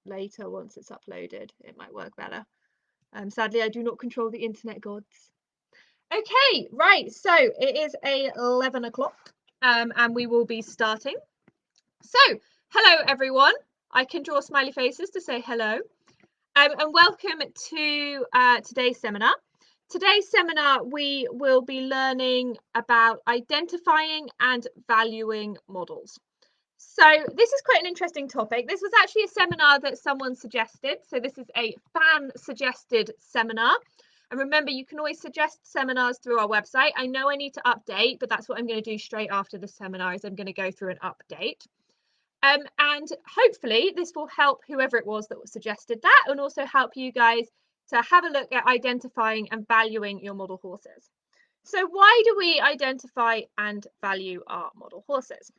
later once it's uploaded. It might work better. Sadly, I do not control the internet gods. Okay, right, so it is 11 o'clock and we will be starting. So, hello everyone. I can draw smiley faces to say hello. And welcome to today's seminar. Today's seminar, we will be learning about identifying and valuing models. So this is quite an interesting topic. This was actually a seminar that someone suggested. So this is a fan suggested seminar. And remember, you can always suggest seminars through our website. I know I need to update, but that's what I'm going to do straight after the seminar is I'm going to go through an update. And hopefully this will help whoever it was that suggested that and also help you guys to have a look at identifying and valuing your model horses. So why do we identify and value our model horses?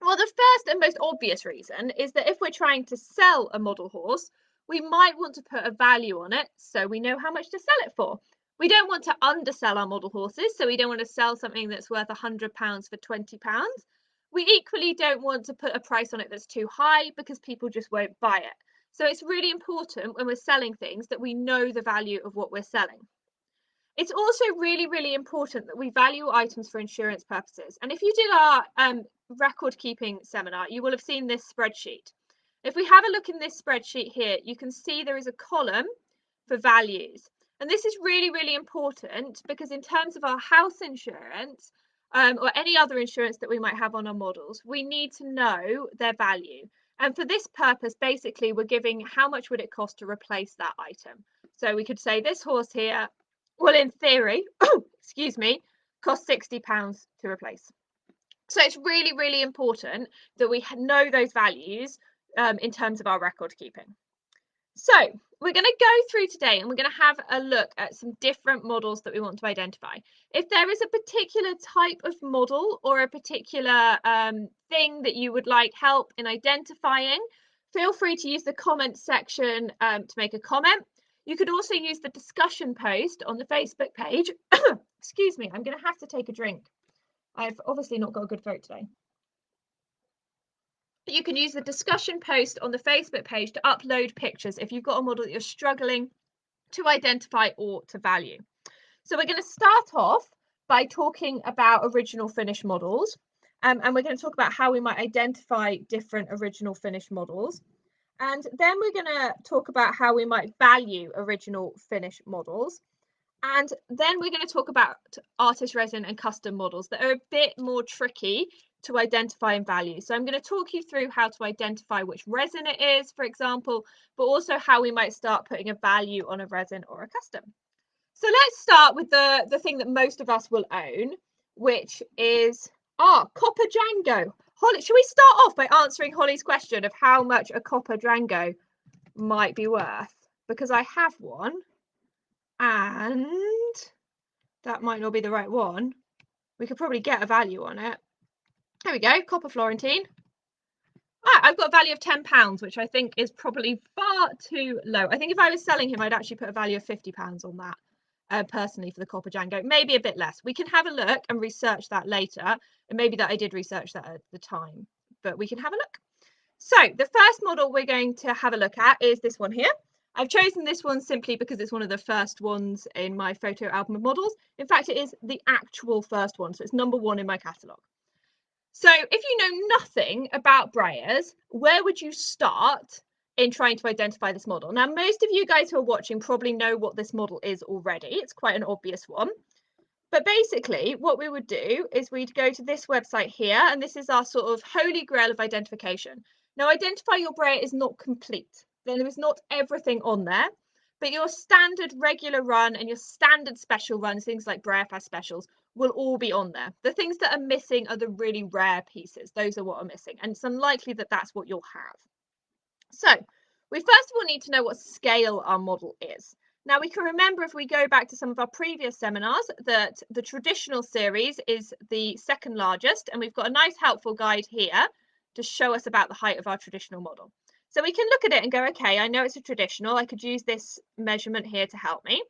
Well, the first and most obvious reason is that if we're trying to sell a model horse, we might want to put a value on it so we know how much to sell it for. We don't want to undersell our model horses, so we don't want to sell something that's worth £100 for £20. We equally don't want to put a price on it that's too high because people just won't buy it. So it's really important when we're selling things that we know the value of what we're selling. It's also really, really important that we value items for insurance purposes. And if you did our record keeping seminar, you will have seen this spreadsheet. If we have a look in this spreadsheet here, you can see there is a column for values. And this is really, really important because in terms of our house insurance or any other insurance that we might have on our models, we need to know their value. And for this purpose, basically, we're giving how much would it cost to replace that item. So we could say this horse here, well, in theory, excuse me, cost £60 to replace. So it's really, really important that we know those values in terms of our record keeping. So we're going to go through today and we're going to have a look at some different models that we want to identify. If there is a particular type of model or a particular thing that you would like help in identifying, feel free to use the comment section to make a comment. You could also use the discussion post on the Facebook page. Excuse me, I'm going to have to take a drink. I've obviously not got a good throat today. You can use the discussion post on the Facebook page to upload pictures if you've got a model that you're struggling to identify or to value. So we're going to start off by talking about original finish models. And we're going to talk about how we might identify different original finish models. And then we're going to talk about how we might value original finish models. And then we're going to talk about artist resin and custom models that are a bit more tricky to identify and value. So I'm going to talk you through how to identify which resin it is, for example, but also how we might start putting a value on a resin or a custom. So let's start with the thing that most of us will own, which is copper Django. Holly, should we start off by answering Holly's question of how much a copper Django might be worth? Because I have one and that might not be the right one. We could probably get a value on it. There we go, copper Florentine. I've got a value of £10, which I think is probably far too low. I think if I was selling him, I'd actually put a value of £50 on that personally for the copper Django, maybe a bit less. We can have a look and research that later. And maybe that I did research that at the time, but we can have a look. So the first model we're going to have a look at is this one here. I've chosen this one simply because it's one of the first ones in my photo album of models. In fact, it is the actual first one. So it's number one in my catalogue. So if you know nothing about Breyers, where would you start in trying to identify this model? Now, most of you guys who are watching probably know what this model is already. It's quite an obvious one. But basically, what we would do is we'd go to this website here, and this is our sort of holy grail of identification. Now, Identify Your Breyer is not complete. There is not everything on there, but your standard regular run and your standard special runs, things like Breyer Fast specials, will all be on there. The things that are missing are the really rare pieces. Those are what are missing, and it's unlikely that that's what you'll have. So we first of all need to know what scale our model is. Now we can remember if we go back to some of our previous seminars that the traditional series is the second largest, and we've got a nice helpful guide here to show us about the height of our traditional model. So we can look at it and go, okay, I know it's a traditional. I could use this measurement here to help me.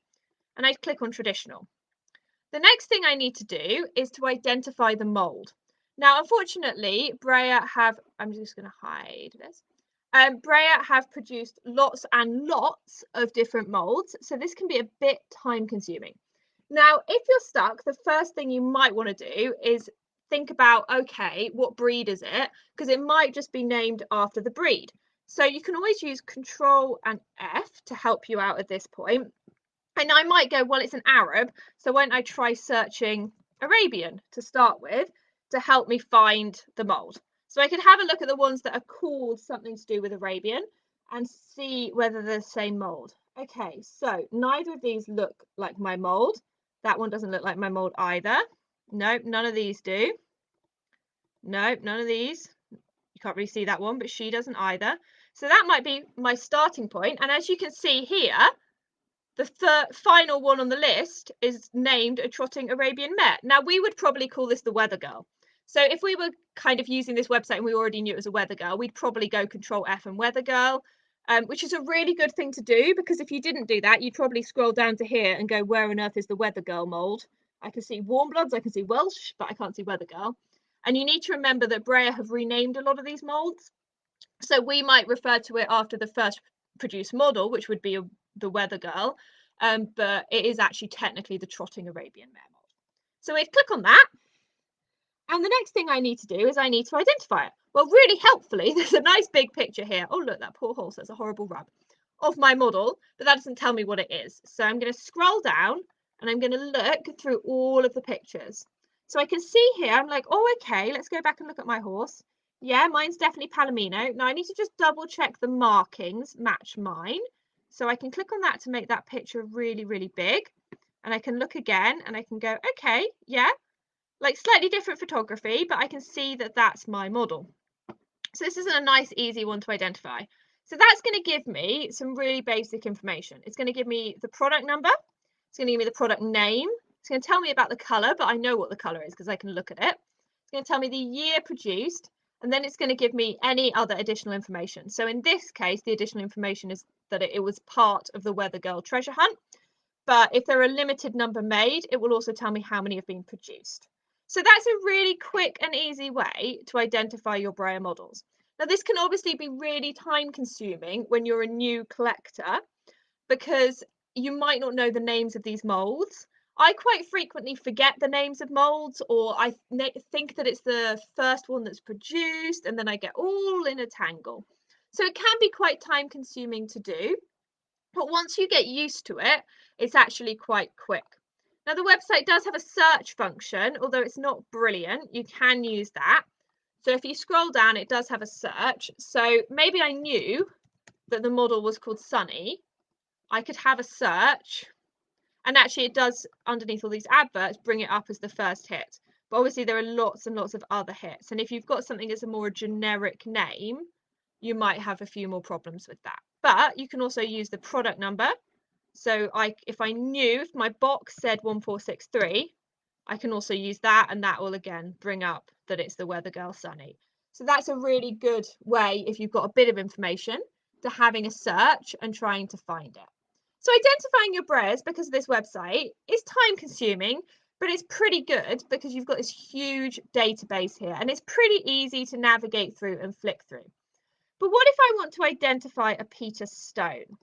And I'd click on traditional. The next thing I need to do is to identify the mold. Now, unfortunately, Breyer have, I'm just going to hide this. Breyer have produced lots and lots of different molds, so this can be a bit time consuming. Now, if you're stuck, the first thing you might want to do is think about, okay, what breed is it? Because it might just be named after the breed. So you can always use Control and F to help you out at this point. And I might go, well, it's an Arab, so why don't I try searching Arabian to start with to help me find the mold? So I can have a look at the ones that are called something to do with Arabian and see whether they're the same mold. Okay, so neither of these look like my mold. That one doesn't look like my mold either. Nope, none of these do. Nope, none of these. You can't really see that one, but she doesn't either. So that might be my starting point. And as you can see here, the final one on the list is named a trotting Arabian mare. Now, we would probably call this the weather girl. So if we were kind of using this website and we already knew it was a weather girl, we'd probably go Control F and weather girl, which is a really good thing to do, because if you didn't do that, you'd probably scroll down to here and go, where on earth is the weather girl mold? I can see warm bloods, I can see Welsh, but I can't see weather girl. And you need to remember that Breyer have renamed a lot of these molds. So we might refer to it after the first produced model, which would be the weather girl, but it is actually technically the trotting Arabian mare mold. So we'd click on that. And the next thing I need to do is I need to identify it. Well, really helpfully, there's a nice big picture here. Oh, look, that poor horse, that's a horrible rub, of my model, but that doesn't tell me what it is. So I'm going to scroll down and I'm going to look through all of the pictures. So I can see here, I'm like, oh, okay, let's go back and look at my horse. Yeah, mine's definitely Palomino. Now I need to just double check the markings match mine. So I can click on that to make that picture really, really big. And I can look again and I can go, okay, yeah, like slightly different photography, but I can see that that's my model. So this isn't a nice, easy one to identify. So that's going to give me some really basic information. It's going to give me the product number. It's going to give me the product name. It's going to tell me about the color, but I know what the color is because I can look at it. It's going to tell me the year produced, and then it's going to give me any other additional information. So in this case, the additional information is that it was part of the Weather Girl treasure hunt. But if there are a limited number made, it will also tell me how many have been produced. So that's a really quick and easy way to identify your Breyer models. Now, this can obviously be really time consuming when you're a new collector, because you might not know the names of these molds. I quite frequently forget the names of molds, or I think that it's the first one that's produced, and then I get all in a tangle. So it can be quite time consuming to do. But once you get used to it, it's actually quite quick. Now, the website does have a search function, although it's not brilliant. You can use that. So if you scroll down, it does have a search. So maybe I knew that the model was called Sunny. I could have a search, and actually it does, underneath all these adverts, bring it up as the first hit. But obviously there are lots and lots of other hits. And if you've got something as a more generic name, you might have a few more problems with that. But you can also use the product number. So if I knew, if my box said 1463, I can also use that, and that will again bring up that it's the Weather Girl Sunny. So that's a really good way, if you've got a bit of information, to having a search and trying to find it. So identifying your Breyers, because of this website, is time consuming, but it's pretty good because you've got this huge database here, and it's pretty easy to navigate through and flick through. But what if I want to identify a Peterstone?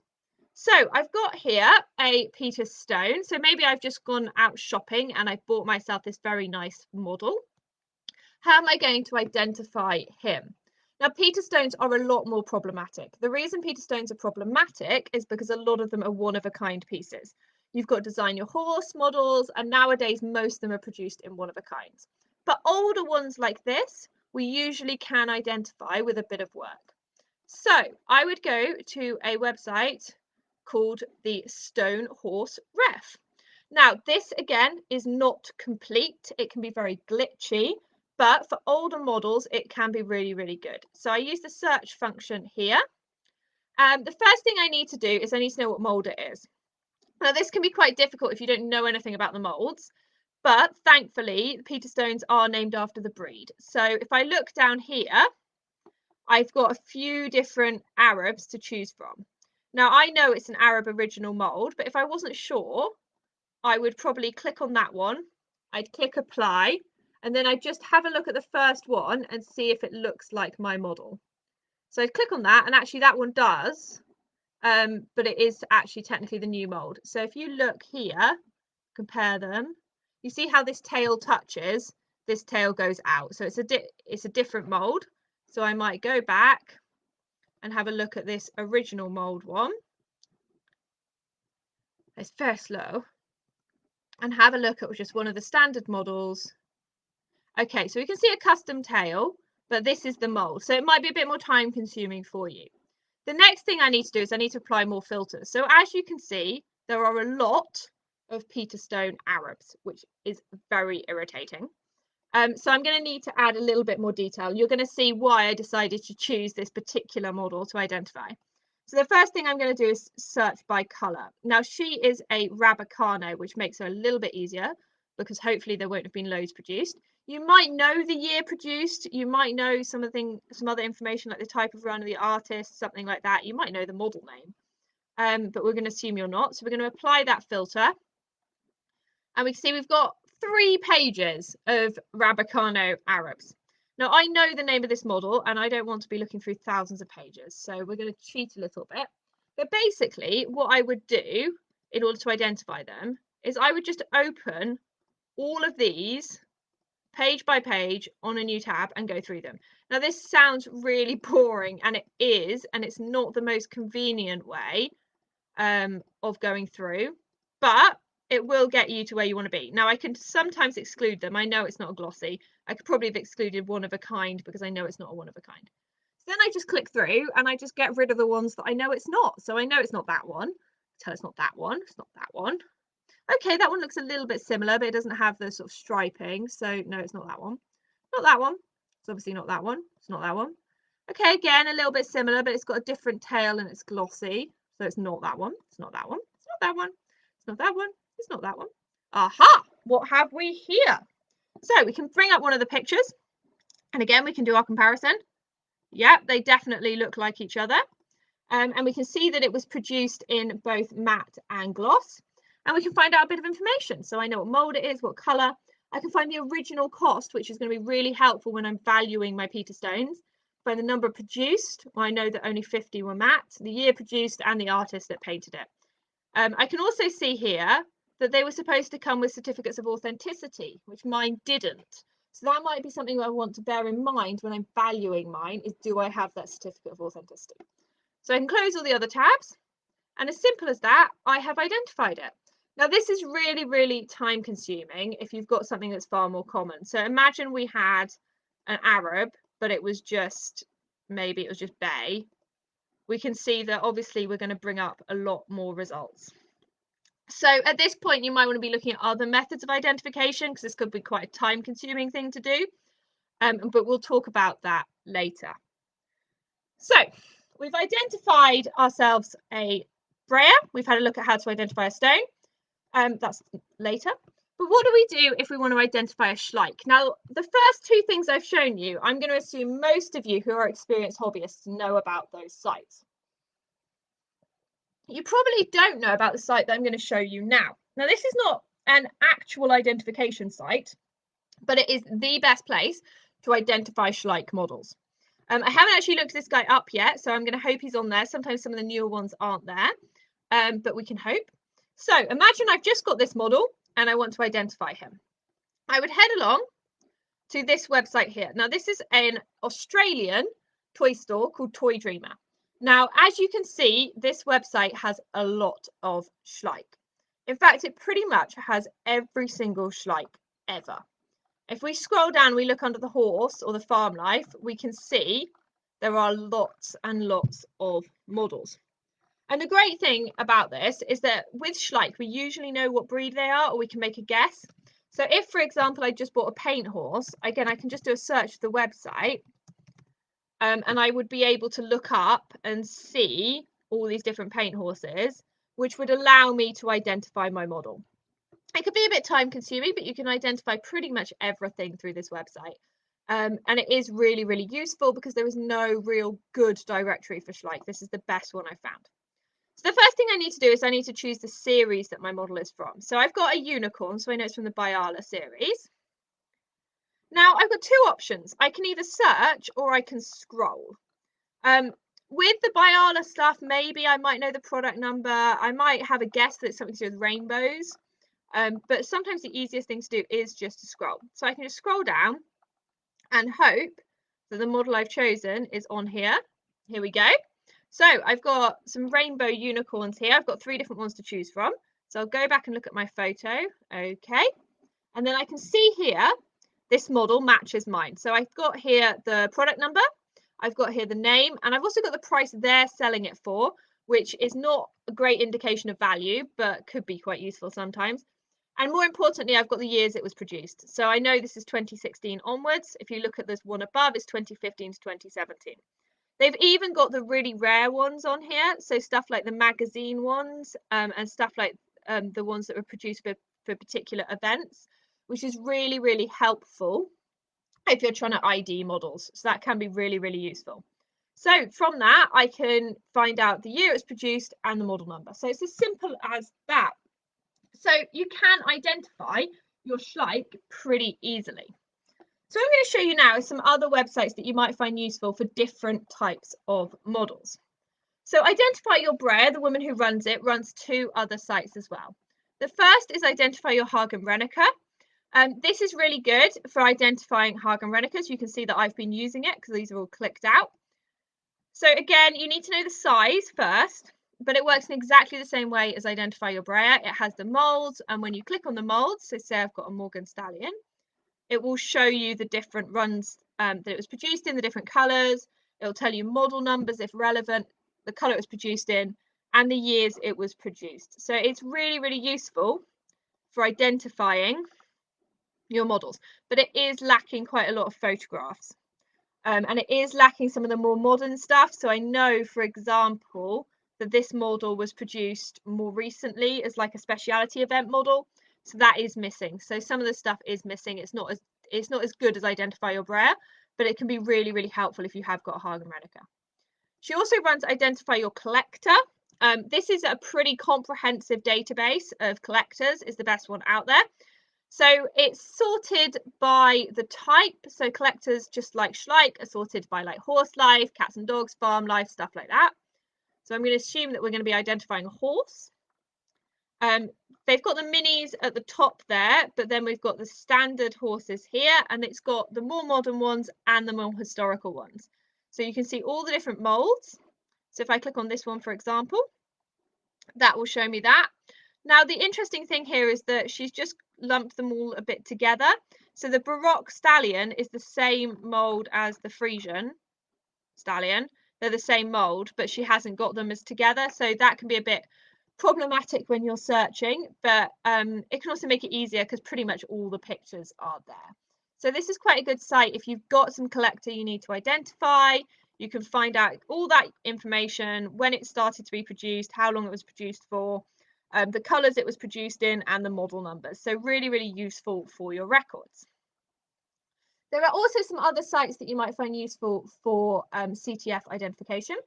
So I've got here a Peterstone. So maybe I've just gone out shopping and I've bought myself this very nice model. How am I going to identify him? Now, Peterstones are a lot more problematic. The reason Peterstones are problematic is because a lot of them are one-of-a-kind pieces. You've got design your horse models, and nowadays most of them are produced in one-of-a-kinds. But older ones like this, we usually can identify with a bit of work. So I would go to a website called the Stone Horse Ref. Now, this again is not complete. It can be very glitchy, but for older models, it can be really, really good. So I use the search function here. The first thing I need to do is I need to know what mold it is. Now, this can be quite difficult if you don't know anything about the molds, but thankfully, the Peterstones are named after the breed. So if I look down here, I've got a few different Arabs to choose from. Now, I know it's an Arab original mold, but if I wasn't sure, I would probably click on that one. I'd click apply, and then I'd just have a look at the first one and see if it looks like my model. So I click on that, and actually that one does, but it is actually technically the new mold. So if you look here, compare them, you see how this tail touches, this tail goes out. So it's a different mold. So I might go back and have a look at this original mold one. It's very slow. And have a look at just one of the standard models. Okay, so we can see a custom tail, but this is the mold. So it might be a bit more time consuming for you. The next thing I need to do is I need to apply more filters. So as you can see, there are a lot of Peterstone Arabs, which is very irritating. So I'm going to need to add a little bit more detail. You're going to see why I decided to choose this particular model to identify. So the first thing I'm going to do is search by colour. Now she is a Rabicano, which makes her a little bit easier because hopefully there won't have been loads produced. You might know the year produced. You might know some other information like the type of run of the artist, something like that. You might know the model name, but we're going to assume you're not. So we're going to apply that filter. And we can see we've got 3 pages of Rabicano Arabs. Now, I know the name of this model, and I don't want to be looking through thousands of pages, so we're going to cheat a little bit. But basically, what I would do in order to identify them is I would just open all of these page by page on a new tab and go through them. Now, this sounds really boring, and it is, and it's not the most convenient way of going through, but it will get you to where you want to be. Now I can sometimes exclude them. I know it's not a glossy. I could probably have excluded one of a kind because I know it's not a one of a kind. So then I just click through and I just get rid of the ones that I know it's not. So I know it's not that one. Tell it's not that one. It's not that one. Okay, that one looks a little bit similar, but it doesn't have the sort of striping. So no, it's not that one. Not that one. It's obviously not that one. It's not that one. Okay, again, a little bit similar, but it's got a different tail and it's glossy. So it's not that one. It's not that one. It's not that one. It's not that one. It's not that one. Aha! What have we here? So we can bring up one of the pictures. And again, we can do our comparison. Yep, they definitely look like each other. And we can see that it was produced in both matte and gloss. And we can find out a bit of information. So I know what mold it is, what colour. I can find the original cost, which is going to be really helpful when I'm valuing my Peterstones. Find the number produced. Well, I know that only 50 were matte, the year produced, and the artist that painted it. I can also see here that they were supposed to come with certificates of authenticity, which mine didn't. So that might be something I want to bear in mind when I'm valuing mine, is do I have that certificate of authenticity? So I can close all the other tabs, and as simple as that, I have identified it. Now this is really, really time consuming if you've got something that's far more common. So imagine we had an Arab, but it was just, maybe it was just bay. We can see that obviously we're going to bring up a lot more results. So at this point, you might want to be looking at other methods of identification because this could be quite a time consuming thing to do. But we'll talk about that later. So we've identified ourselves a brayer. We've had a look at how to identify a stone. That's later. But what do we do if we want to identify a schleich? Now, the first 2 things I've shown you, I'm going to assume most of you who are experienced hobbyists know about those sites. You probably don't know about the site that I'm going to show you now. Now, this is not an actual identification site, but it is the best place to identify schleich models. I haven't actually looked this guy up yet, so I'm going to hope he's on there. Sometimes some of the newer ones aren't there, but we can hope. So imagine I've just got this model and I want to identify him. I would head along to this website here. Now, this is an Australian toy store called Toy Dreamer. Now, as you can see, this website has a lot of schleich. In fact, it pretty much has every single schleich ever. If we scroll down, we look under the horse or the farm life, we can see there are lots and lots of models. And the great thing about this is that with schleich, we usually know what breed they are, or we can make a guess. So if, for example, I just bought a paint horse, again, I can just do a search of the website. And I would be able to look up and see all these different paint horses, which would allow me to identify my model. It could be a bit time consuming, but you can identify pretty much everything through this website. And it is really, really useful because there is no real good directory for schleich. This is the best one I found. So the first thing I need to do is I need to choose the series that my model is from. So I've got a unicorn, so I know it's from the Biala series. Now I've got 2 options. I can either search or I can scroll. With the Biala stuff, maybe I might know the product number. I might have a guess that it's something to do with rainbows. But sometimes the easiest thing to do is just to scroll. So I can just scroll down and hope that the model I've chosen is on here. Here we go. So I've got some rainbow unicorns here. I've got 3 different ones to choose from. So I'll go back and look at my photo. Okay. And then I can see here, this model matches mine. So I've got here the product number, I've got here the name, and I've also got the price they're selling it for, which is not a great indication of value, but could be quite useful sometimes. And more importantly, I've got the years it was produced. So I know this is 2016 onwards. If you look at this one above, it's 2015 to 2017. They've even got the really rare ones on here. So stuff like the magazine ones and stuff like the ones that were produced for particular events, which is really, really helpful if you're trying to ID models. So that can be really, really useful. So from that, I can find out the year it's produced and the model number. So it's as simple as that. So you can identify your Schleich pretty easily. So I'm going to show you now some other websites that you might find useful for different types of models. So Identify Your Breyer, the woman who runs it, runs 2 other sites as well. The first is Identify Your Hagen Reneke. This is really good for identifying Hagen Renekes. You can see that I've been using it because these are all clicked out. So again, you need to know the size first, but it works in exactly the same way as Identify Your Breyer. It has the molds, and when you click on the molds, so say I've got a Morgan Stallion, it will show you the different runs that it was produced in, the different colors. It'll tell you model numbers if relevant, the color it was produced in, and the years it was produced. So it's really, really useful for identifying your models, but it is lacking quite a lot of photographs. And it is lacking some of the more modern stuff. So I know, for example, that this model was produced more recently as like a speciality event model. So that is missing. So some of the stuff is missing. It's not as good as Identify Your Breyer, but it can be really, really helpful if you have got a Hagen Reneke. She also runs Identify Your Collector. This is a pretty comprehensive database of collectors, is the best one out there. So it's sorted by the type. So collectors, just like Schleich, are sorted by like horse life, cats and dogs, farm life, stuff like that. So I'm going to assume that we're going to be identifying a horse. They've got the minis at the top there, but then we've got the standard horses here, and it's got the more modern ones and the more historical ones. So you can see all the different molds. So if I click on this one, for example, that will show me that. Now, the interesting thing here is that she's just lumped them all a bit together. So the Baroque Stallion is the same mold as the Frisian Stallion. They're the same mold, but she hasn't got them as together. So that can be a bit problematic when you're searching, but it can also make it easier because pretty much all the pictures are there. So this is quite a good site. If you've got some collector you need to identify, you can find out all that information, when it started to be produced, how long it was produced for, the colours it was produced in, and the model numbers. So really, really useful for your records. There are also some other sites that you might find useful for CTF identification.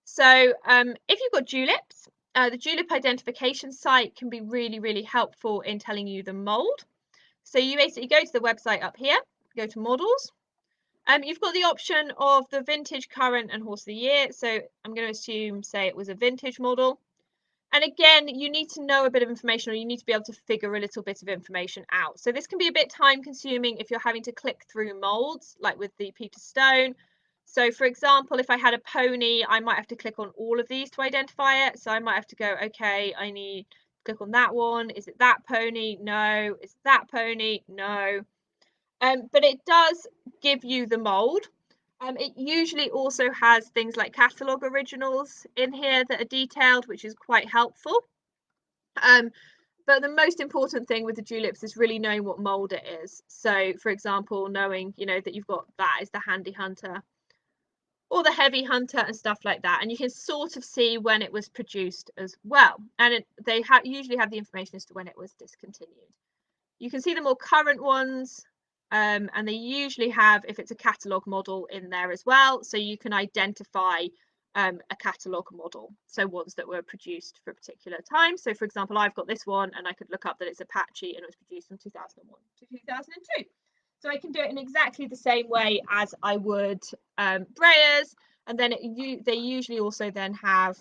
So if you've got Juleps, the Julep identification site can be really, really helpful in telling you the mold. So you basically go to the website up here, go to models. You've got the option of the vintage, current, and horse of the year. So I'm going to assume, say, it was a vintage model. And again, you need to know a bit of information, or you need to be able to figure a little bit of information out. So this can be a bit time consuming if you're having to click through molds, like with the Peterstone. So for example, if I had a pony, I might have to click on all of these to identify it. So I might have to go, okay, I need to click on that one. Is it that pony? No. Is it that pony? No. But it does give you the mold. It usually also has things like catalogue originals in here that are detailed, which is quite helpful. But the most important thing with the Juleps is really knowing what mold it is. So, for example, knowing, that you've got that is the Handy Hunter or the Heavy Hunter and stuff like that. And you can sort of see when it was produced as well. And they usually have the information as to when it was discontinued. You can see the more current ones. And they usually have, if it's a catalogue model, in there as well, so you can identify a catalogue model, so ones that were produced for a particular time. So for example, I've got this one, and I could look up that it's Apache and it was produced from 2001 to 2002. So I can do it in exactly the same way as I would Breyers, and then they usually also then have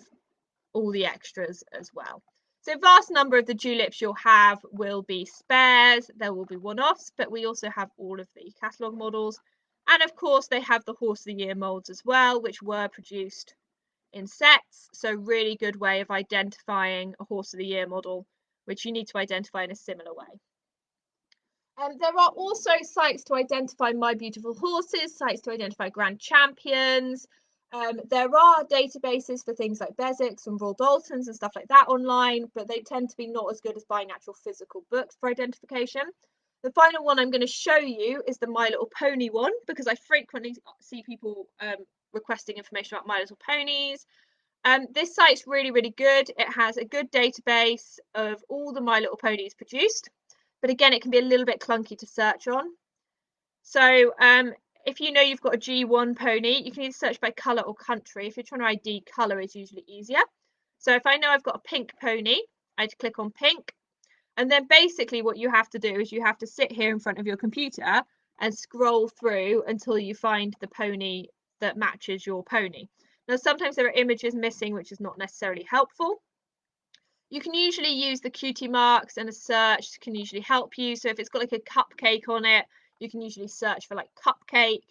all the extras as well. So a vast number of the Juleps you'll have will be spares, there will be one-offs, but we also have all of the catalogue models. And of course they have the Horse of the Year molds as well, which were produced in sets. So really good way of identifying a Horse of the Year model, which you need to identify in a similar way. There are also sites to identify My Beautiful Horses, sites to identify Grand Champions. There are databases for things like Beswick's and Royal Daltons and stuff like that online, but they tend to be not as good as buying actual physical books for identification. The final one I'm going to show you is the My Little Pony one, because I frequently see people requesting information about My Little Ponies. This site's really, really good. It has a good database of all the My Little Ponies produced, but again, it can be a little bit clunky to search on. So if you know you've got a G1 pony, you can either search by colour or country. If you're trying to ID colour, it's usually easier. So if I know I've got a pink pony, I'd click on pink. And then basically what you have to do is you have to sit here in front of your computer and scroll through until you find the pony that matches your pony. Now, sometimes there are images missing, which is not necessarily helpful. You can usually use the cutie marks, and a search can usually help you. So if it's got like a cupcake on it, you can usually search for like cupcake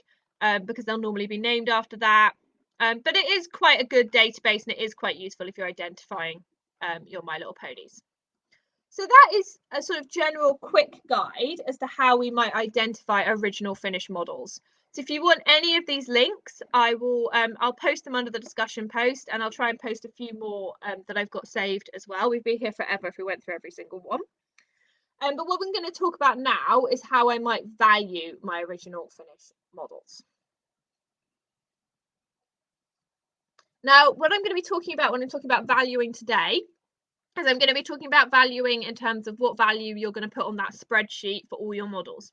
because they'll normally be named after that. But it is quite a good database, and it is quite useful if you're identifying your My Little Ponies. So that is a sort of general quick guide as to how we might identify original finished models. So if you want any of these links, I'll post them under the discussion post, and I'll try and post a few more that I've got saved as well. We'd be here forever if we went through every single one. But what we're going to talk about now is how I might value my original finished models. Now, what I'm going to be talking about when I'm talking about valuing today is I'm going to be talking about valuing in terms of what value you're going to put on that spreadsheet for all your models.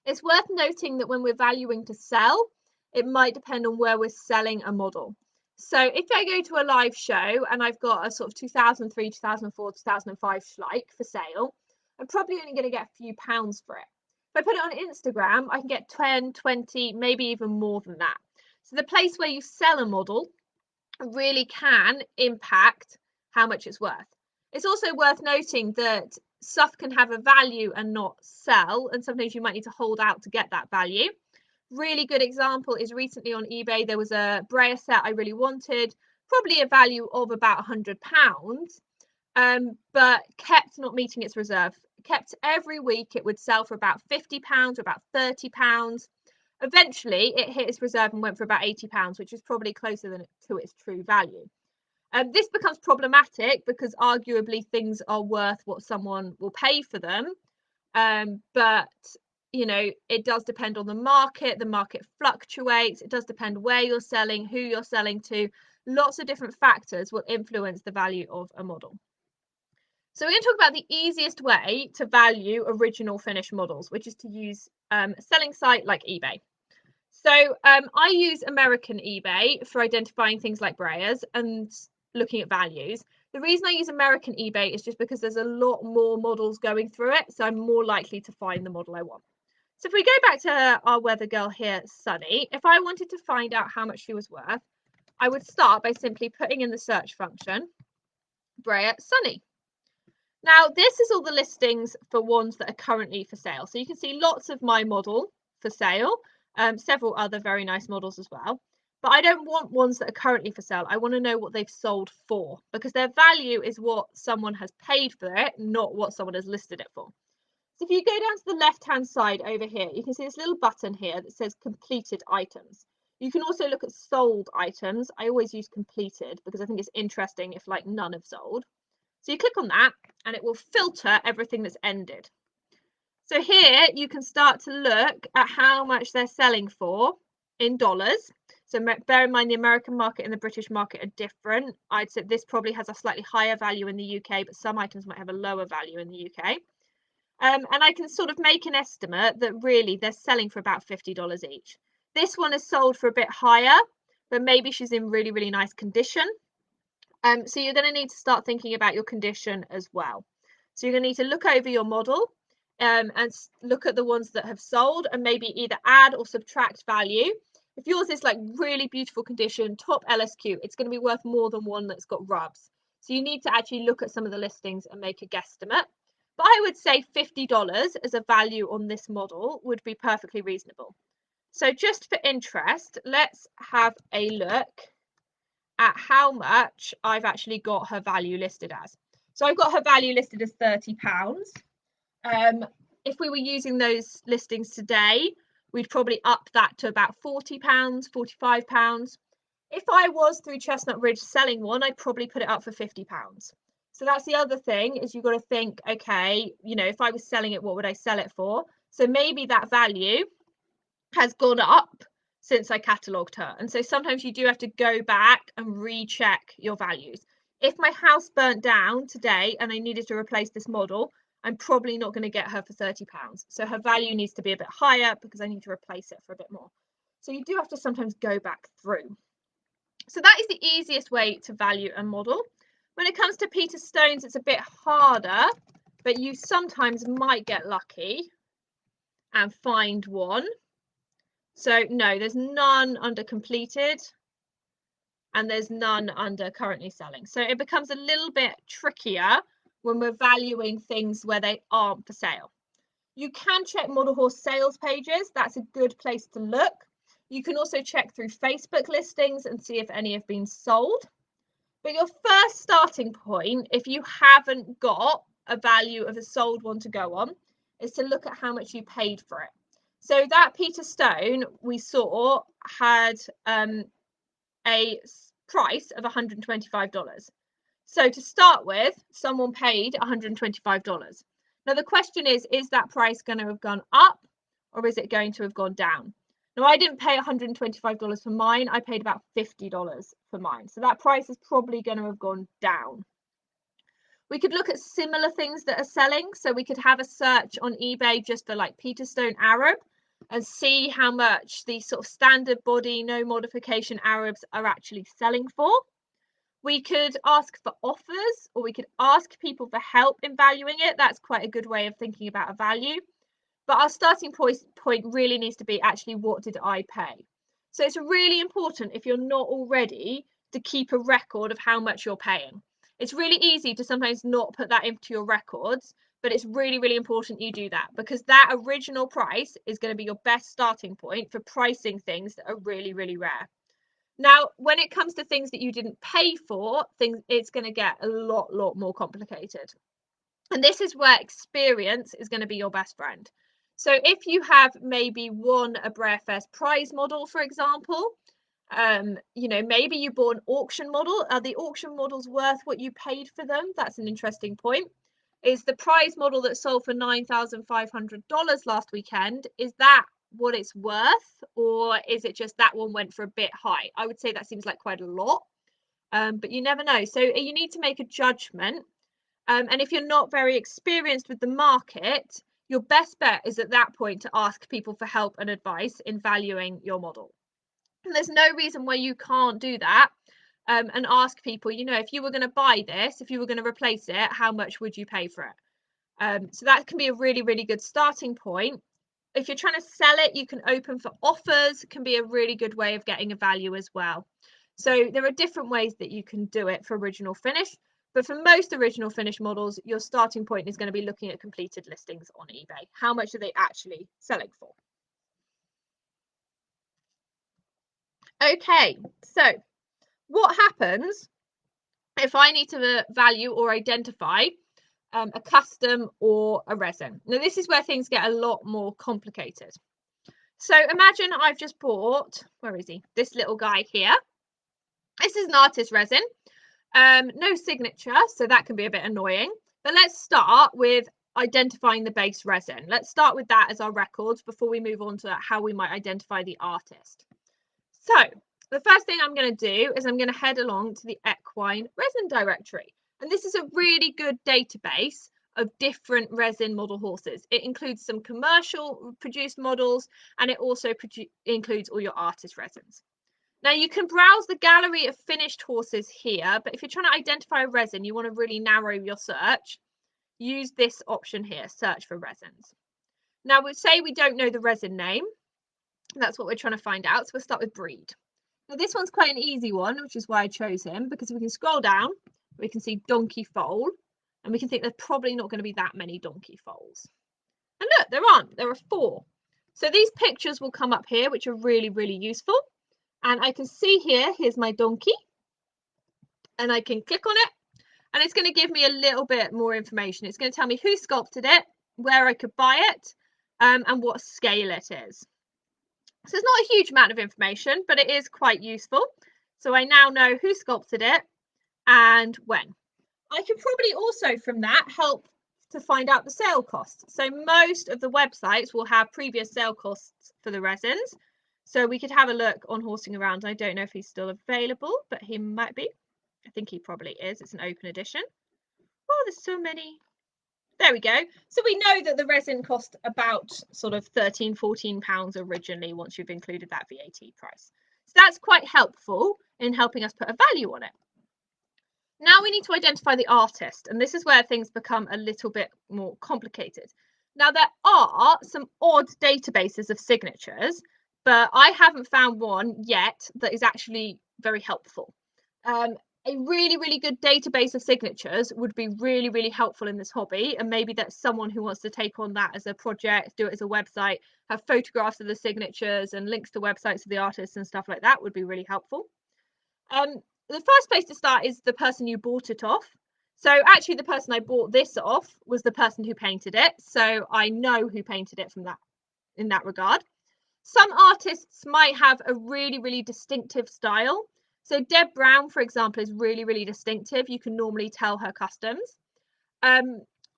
It's worth noting that when we're valuing to sell, it might depend on where we're selling a model. So if I go to a live show and I've got a sort of 2003, 2004, 2005 Schleich for sale, I'm probably only going to get a few pounds for it. If I put it on Instagram, I can get 10, 20, maybe even more than that. So the place where you sell a model really can impact how much it's worth. It's also worth noting that stuff can have a value and not sell, and sometimes you might need to hold out to get that value. Really good example is recently on eBay there was a Breyer set I really wanted, probably a value of about £100, but kept not meeting its reserve. Kept every week it would sell for about £50 or about £30. Eventually it hit its reserve and went for about £80, which is probably closer to its true value. This becomes problematic because arguably things are worth what someone will pay for them, but you know, it does depend on the market fluctuates, it does depend where you're selling, who you're selling to. Lots of different factors will influence the value of a model. So we're going to talk about the easiest way to value original finished models, which is to use a selling site like eBay. So I use American eBay for identifying things like Breyers and looking at values. The reason I use American eBay is just because there's a lot more models going through it, so I'm more likely to find the model I want. So if we go back to our weather girl here, Sunny, if I wanted to find out how much she was worth, I would start by simply putting in the search function, Breyer Sunny. Now, this is all the listings for ones that are currently for sale. So you can see lots of my model for sale, several other very nice models as well. But I don't want ones that are currently for sale. I want to know what they've sold for, because their value is what someone has paid for it, not what someone has listed it for. So if you go down to the left-hand side over here, you can see this little button here that says completed items. You can also look at sold items. I always use completed because I think it's interesting if like none have sold. So you click on that and it will filter everything that's ended. So here you can start to look at how much they're selling for in dollars. So bear in mind the American market and the British market are different. I'd say this probably has a slightly higher value in the UK, but some items might have a lower value in the UK. And I can sort of make an estimate that really they're selling for about $50 each. This one is sold for a bit higher, but maybe she's in really, really nice condition. So you're going to need to start thinking about your condition as well. So you're going to need to look over your model and look at the ones that have sold and maybe either add or subtract value. If yours is like really beautiful condition, top LSQ, it's going to be worth more than one that's got rubs. So you need to actually look at some of the listings and make a guesstimate. But I would say $50 as a value on this model would be perfectly reasonable. So just for interest, let's have a look at how much I've actually got her value listed as. So I've got her value listed as £30. If we were using those listings today, we'd probably up that to about £40, £45. If I was through Chestnut Ridge selling one, I'd probably put it up for £50. So that's the other thing, is you've got to think, okay, you know, if I was selling it, what would I sell it for? So maybe that value has gone up since I catalogued her. And so sometimes you do have to go back and recheck your values. If my house burnt down today and I needed to replace this model, I'm probably not going to get her for £30. So her value needs to be a bit higher because I need to replace it for a bit more. So you do have to sometimes go back through. So that is the easiest way to value a model. When it comes to Peterstones, it's a bit harder, but you sometimes might get lucky and find one. So no, there's none under completed and there's none under currently selling. So it becomes a little bit trickier when we're valuing things where they aren't for sale. You can check model horse sales pages. That's a good place to look. You can also check through Facebook listings and see if any have been sold. But your first starting point, if you haven't got a value of a sold one to go on, is to look at how much you paid for it. So that Peterstone we saw had a price of $125. So to start with, someone paid $125. Now the question is that price going to have gone up or is it going to have gone down? Now I didn't pay $125 for mine, I paid about $50 for mine. So that price is probably going to have gone down. We could look at similar things that are selling. So we could have a search on eBay just for like Peterstone Arab and see how much these sort of standard body, no modification Arabs are actually selling for. We could ask for offers, or we could ask people for help in valuing it. That's quite a good way of thinking about a value. But our starting point really needs to be actually, what did I pay? So it's really important, if you're not already, to keep a record of how much you're paying. It's really easy to sometimes not put that into your records, but it's really, really important you do that, because that original price is going to be your best starting point for pricing things that are really, really rare. Now, when it comes to things that you didn't pay for, it's going to get a lot more complicated. And this is where experience is going to be your best friend. So if you have maybe won a Brefest prize model, for example, you know, maybe you bought an auction model. Are the auction models worth what you paid for them? That's an interesting point. Is the prize model that sold for $9,500 last weekend, is that what it's worth, or is it just that one went for a bit high? I would say that seems like quite a lot, but you never know. So you need to make a judgment. And if you're not very experienced with the market, your best bet is at that point to ask people for help and advice in valuing your model. And there's no reason why you can't do that, and ask people, you know, if you were going to buy this, if you were going to replace it, how much would you pay for it? So that can be a really, really good starting point. If you're trying to sell it, you can open for offers. It can be a really good way of getting a value as well. So there are different ways that you can do it for original finish. But for most original finish models, your starting point is going to be looking at completed listings on eBay. How much are they actually selling for? Okay, so what happens if I need to value or identify a custom or a resin? Now, this is where things get a lot more complicated. So imagine I've just bought, where is he? This little guy here. This is an artist resin. No signature, so that can be a bit annoying. But let's start with identifying the base resin. Let's start with that as our records before we move on to how we might identify the artist. So the first thing I'm going to do is I'm going to head along to the equine resin directory. And this is a really good database of different resin model horses. It includes some commercial produced models, and it also includes all your artist resins. Now you can browse the gallery of finished horses here, but if you're trying to identify a resin, you want to really narrow your search. Use this option here, search for resins. Now we say we don't know the resin name. That's what we're trying to find out. So we'll start with breed. Now this one's quite an easy one, which is why I chose him, because we can scroll down, we can see donkey foal, and we can think there's probably not going to be that many donkey foals. And look, there aren't. There are 4. So these pictures will come up here, which are really, really useful. And I can see here, here's my donkey. And I can click on it. And it's going to give me a little bit more information. It's going to tell me who sculpted it, where I could buy it, and what scale it is. So it's not a huge amount of information, but it is quite useful. So I now know who sculpted it and when. I can probably also from that help to find out the sale costs. So most of the websites will have previous sale costs for the resins. So we could have a look on Horsing Around. I don't know if he's still available, but he might be. I think he probably is. It's an open edition. Oh, there's so many. There we go. So we know that the resin cost about sort of £13–14 originally once you've included that VAT price. So that's quite helpful in helping us put a value on it. Now we need to identify the artist, and this is where things become a little bit more complicated. Now there are some odd databases of signatures, but I haven't found one yet that is actually very helpful. A really, really good database of signatures would be really, really helpful in this hobby. And maybe that's someone who wants to take on that as a project, do it as a website, have photographs of the signatures and links to websites of the artists and stuff like that would be really helpful. The first place to start is the person you bought it off. So actually the person I bought this off was the person who painted it. So I know who painted it from that in that regard. Some artists might have a really, really distinctive style. So Deb Brown, for example, is really, really distinctive. You can normally tell her customs.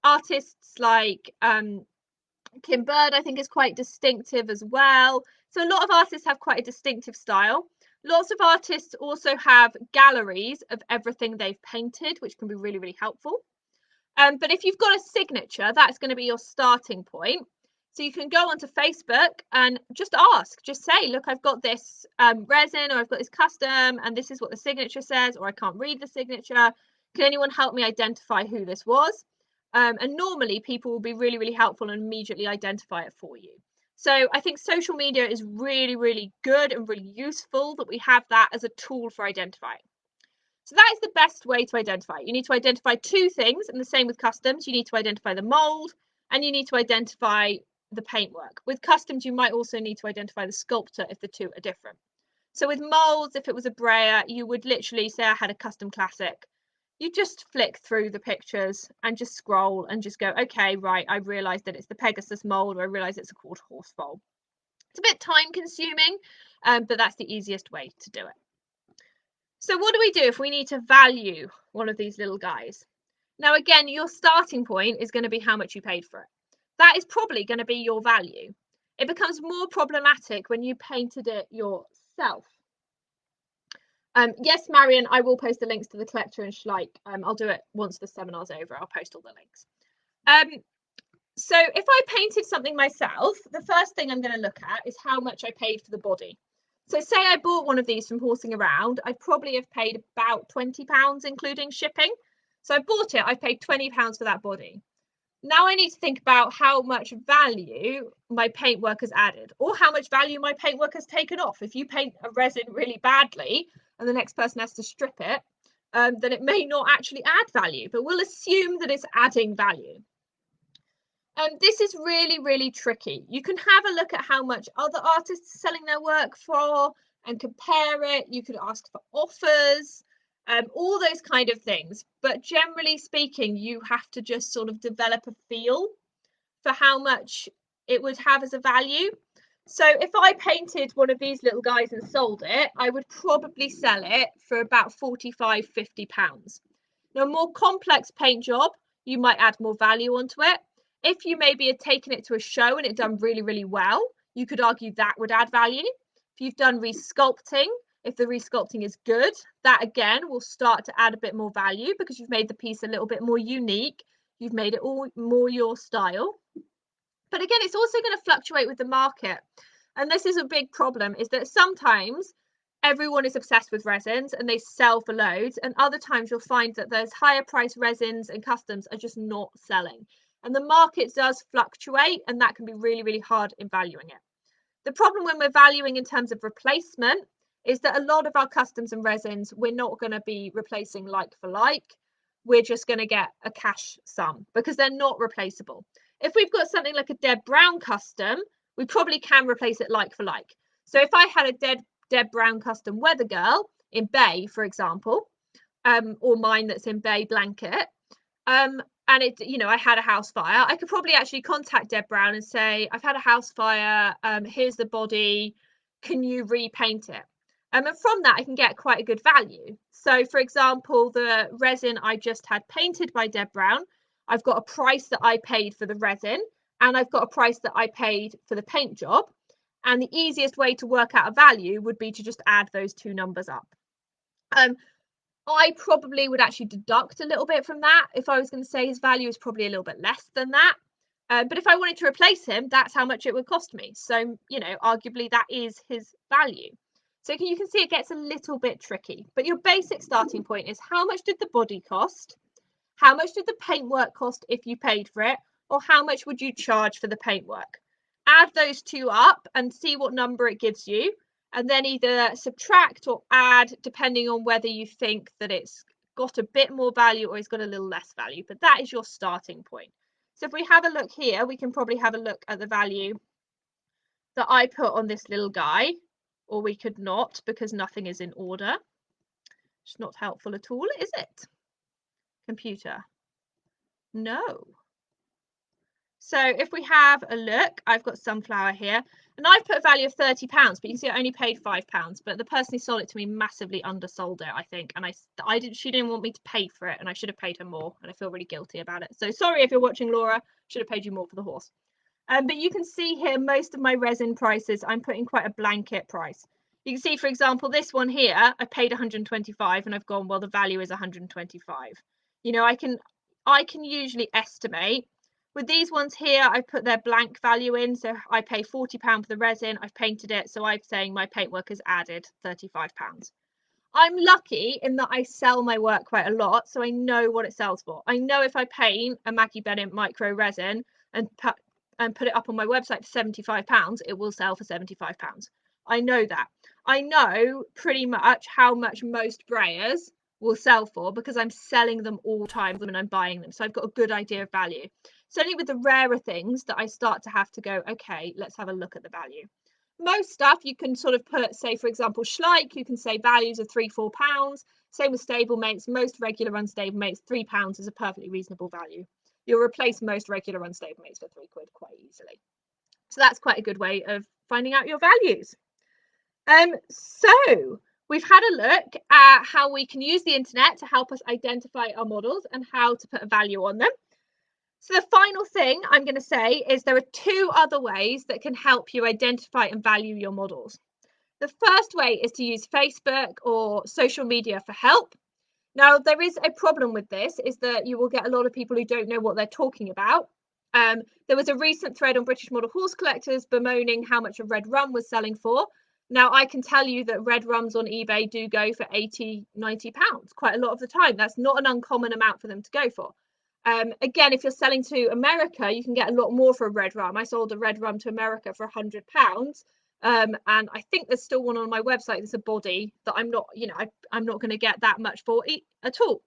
Artists like Kim Bird, I think, is quite distinctive as well. So a lot of artists have quite a distinctive style. Lots of artists also have galleries of everything they've painted, which can be really, really helpful. But if you've got a signature, that's going to be your starting point. So you can go onto Facebook and just ask, just say, look, I've got this resin or I've got this custom and this is what the signature says, or I can't read the signature. Can anyone help me identify who this was? And normally people will be really, really helpful and immediately identify it for you. So I think social media is really, really good and really useful that we have that as a tool for identifying. So that is the best way to identify. You need to identify 2 things, and the same with customs. You need to identify the mold and you need to identify the paintwork. With customs, you might also need to identify the sculptor if the 2 are different. So with molds, if it was a brayer, you would literally say I had a custom classic. You just flick through the pictures and just scroll and just go, okay, right, I realised that it's the Pegasus mold, or I realise it's a quarter horse foal. It's a bit time consuming, but that's the easiest way to do it. So what do we do if we need to value one of these little guys? Now, again, your starting point is going to be how much you paid for it. That is probably going to be your value. It becomes more problematic when you painted it yourself. Yes, Marion, I will post the links to the collector and Schleich. I'll do it once the seminar's over. I'll post all the links. So if I painted something myself, the first thing I'm going to look at is how much I paid for the body. So say I bought one of these from Horsing Around, I'd probably have paid about £20, including shipping. So I bought it, I paid £20 for that body. Now I need to think about how much value my paintwork has added, or how much value my paintwork has taken off. If you paint a resin really badly and the next person has to strip it, then it may not actually add value, but we'll assume that it's adding value. This is really, really tricky. You can have a look at how much other artists are selling their work for and compare it. You could ask for offers, all those kind of things. But generally speaking, you have to just sort of develop a feel for how much it would have as a value. So if I painted one of these little guys and sold it, I would probably sell it for about £45–50. Now, a more complex paint job, you might add more value onto it. If you maybe had taken it to a show and it done really, really well, you could argue that would add value. If you've done resculpting, if the resculpting is good, that again will start to add a bit more value because you've made the piece a little bit more unique. You've made it all more your style. But again, it's also going to fluctuate with the market. And this is a big problem, is that sometimes everyone is obsessed with resins and they sell for loads. And other times you'll find that those higher price resins and customs are just not selling. And the market does fluctuate, and that can be really, really hard in valuing it. The problem when we're valuing in terms of replacement is that a lot of our customs and resins, we're not going to be replacing like for like. We're just going to get a cash sum because they're not replaceable. If we've got something like a Deb Brown custom, we probably can replace it like for like. So if I had a Deb Brown custom Weather Girl in Bay, for example, or mine that's in Bay Blanket, and it, you know, I had a house fire, I could probably actually contact Deb Brown and say, I've had a house fire, here's the body, can you repaint it? And from that I can get quite a good value. So for example, the resin I just had painted by Deb Brown, I've got a price that I paid for the resin and I've got a price that I paid for the paint job, and the easiest way to work out a value would be to just add those two numbers up. I probably would actually deduct a little bit from that. If I was going to say his value is probably a little bit less than that. But if I wanted to replace him, that's how much it would cost me. So, you know, arguably that is his value. So you can see it gets a little bit tricky. But your basic starting point is how much did the body cost? How much did the paintwork cost if you paid for it? Or how much would you charge for the paintwork? Add those two up and see what number it gives you, and then either subtract or add depending on whether you think that it's got a bit more value or it's got a little less value. But that is your starting point. So if we have a look here, we can probably have a look at the value that I put on this little guy, or we could not because nothing is in order. It's not helpful at all, is it? Computer. No. So if we have a look, I've got sunflower here, and I've put a value of £30, but you can see I only paid £5. But the person who sold it to me massively undersold it, I think, and she didn't want me to pay for it, and I should have paid her more, and I feel really guilty about it. So sorry if you're watching, Laura, should have paid you more for the horse. But you can see here most of my resin prices, I'm putting quite a blanket price. You can see, for example, this one here, I paid 125, and I've gone, well, the value is 125. You know, I can usually estimate. With these ones here, I put their blank value in, so I pay £40 for the resin, I've painted it, so I'm saying my paintwork has added £35. I'm lucky in that I sell my work quite a lot, so I know what it sells for. I know if I paint a Maggie Bennett micro resin and put it up on my website for £75, it will sell for £75. I know that. I know pretty much how much most brayers will sell for because I'm selling them all the time when I'm buying them. So I've got a good idea of value. It's only with the rarer things that I start to have to go, okay, let's have a look at the value. Most stuff you can sort of put, say, for example, Schleich, you can say values of £3-4. Same with stablemates. Most regular unstable mates, £3 is a perfectly reasonable value. You'll replace most regular unstable mates for £3 quite easily. So that's quite a good way of finding out your values. So we've had a look at how we can use the internet to help us identify our models and how to put a value on them. So the final thing I'm going to say is there are two other ways that can help you identify and value your models. The first way is to use Facebook or social media for help. Now, there is a problem with this, is that you will get a lot of people who don't know what they're talking about. There was a recent thread on British Model Horse Collectors bemoaning how much a red rum was selling for. Now, I can tell you that red rums on eBay do go for £80-90 quite a lot of the time. That's not an uncommon amount for them to go for. Again, if you're selling to America, you can get a lot more for a red rum. I sold a red rum to America for £100. And I think there's still one on my website. There's a body that I'm not, you know, I'm not going to get that much for at all.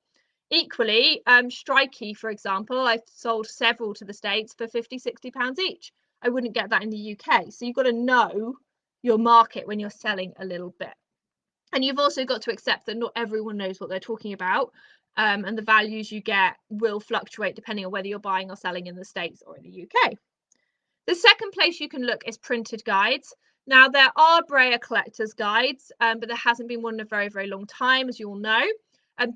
Equally, Strikey, for example, I've sold several to the States for £50-60 each. I wouldn't get that in the UK. So you've got to know your market when you're selling a little bit. And you've also got to accept that not everyone knows what they're talking about. And the values you get will fluctuate depending on whether you're buying or selling in the States or in the UK. The second place you can look is printed guides. Now, there are brayer collectors guides, but there hasn't been one in a very, very long time, as you all know.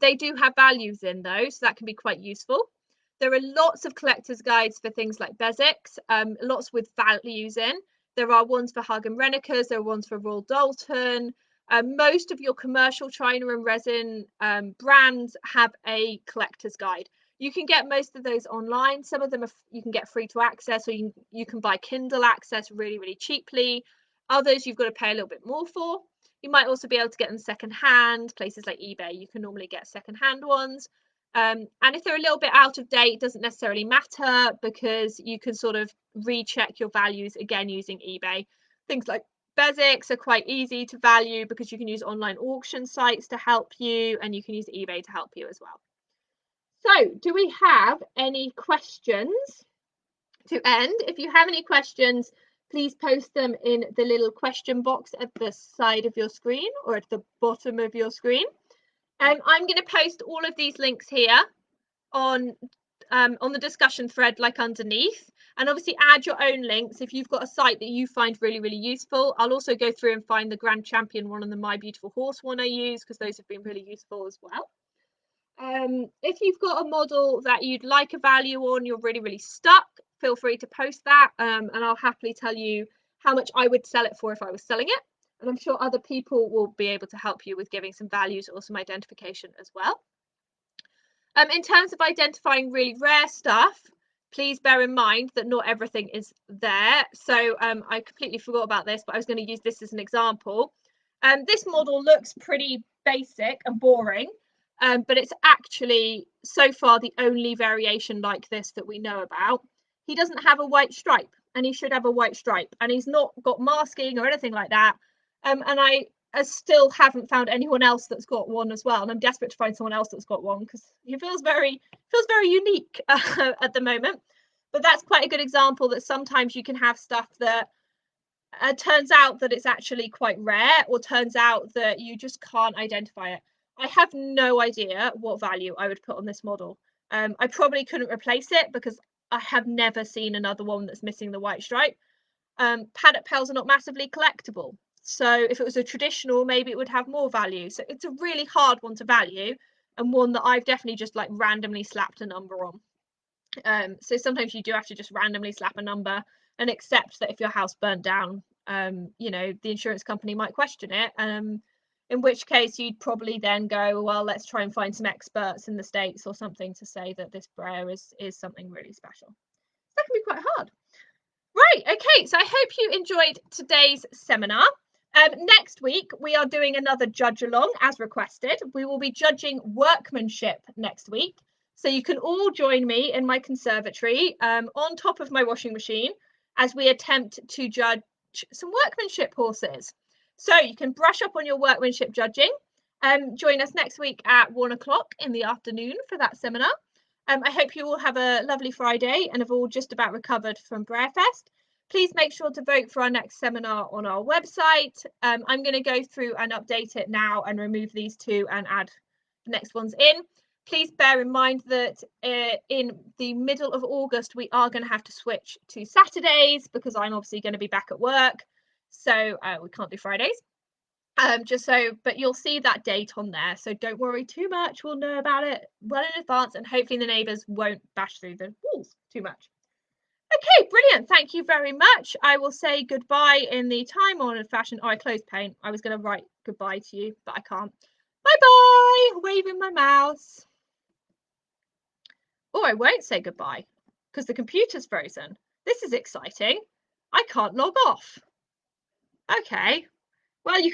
They do have values in those, so that can be quite useful. There are lots of collectors guides for things like Basics, lots with values in. There are ones for Hagen Renekers, there are ones for Royal Dalton. Most of your commercial China and resin brands have a collector's guide. You can get most of those online. Some of them you can get free to access, or you can buy Kindle access really, really cheaply. Others you've got to pay a little bit more for. You might also be able to get them secondhand. Places like eBay, you can normally get secondhand ones. And if they're a little bit out of date, it doesn't necessarily matter because you can sort of recheck your values again using eBay. Things like basics are quite easy to value because you can use online auction sites to help you, and you can use eBay to help you as well. So, do we have any questions to end? If you have any questions, please post them in the little question box at the side of your screen or at the bottom of your screen. I'm going to post all of these links here on the discussion thread, like underneath, and obviously add your own links if you've got a site that you find really, really useful. I'll also go through and find the Grand Champion one and the My Beautiful Horse one I use, because those have been really useful as well. If you've got a model that you'd like a value on, you're really, really stuck, feel free to post that, and I'll happily tell you how much I would sell it for if I was selling it. And I'm sure other people will be able to help you with giving some values or some identification as well. In terms of identifying really rare stuff, please bear in mind that not everything is there. So I completely forgot about this, but I was going to use this as an example. This model looks pretty basic and boring, but it's actually so far the only variation like this that we know about. He doesn't have a white stripe, and he should have a white stripe, and he's not got masking or anything like that. And I still haven't found anyone else that's got one as well, and I'm desperate to find someone else that's got one because he feels very unique at the moment. But that's quite a good example that sometimes you can have stuff that turns out that it's actually quite rare, or turns out that you just can't identify it. I have no idea what value I would put on this model. I probably couldn't replace it because I have never seen another one that's missing the white stripe. Paddock pals are not massively collectible, so if it was a traditional, maybe it would have more value. So it's a really hard one to value, and one that I've definitely just like randomly slapped a number on. So sometimes you do have to just randomly slap a number and accept that if your house burnt down, you know, the insurance company might question it. In which case you'd probably then go, well, let's try and find some experts in the States or something to say that this brayer is something really special. That can be quite hard. Right, okay, so I hope you enjoyed today's seminar. Next week, we are doing another judge along as requested. We will be judging workmanship next week. So you can all join me in my conservatory on top of my washing machine as we attempt to judge some workmanship horses. So you can brush up on your workmanship judging. Join us next week at 1 o'clock in the afternoon for that seminar. I hope you all have a lovely Friday and have all just about recovered from Brayerfest. Please make sure to vote for our next seminar on our website. I'm going to go through and update it now and remove these two and add the next ones in. Please bear in mind that in the middle of August, we are going to have to switch to Saturdays because I'm obviously going to be back at work. So we can't do Fridays. But you'll see that date on there, so don't worry too much. We'll know about it well in advance, and hopefully the neighbours won't bash through the walls too much. Okay, brilliant. Thank you very much. I will say goodbye in the time-honoured fashion. Oh, I closed paint. I was going to write goodbye to you, but I can't. Bye-bye. Waving my mouse. Oh, I won't say goodbye because the computer's frozen. This is exciting. I can't log off. Okay. Well, you can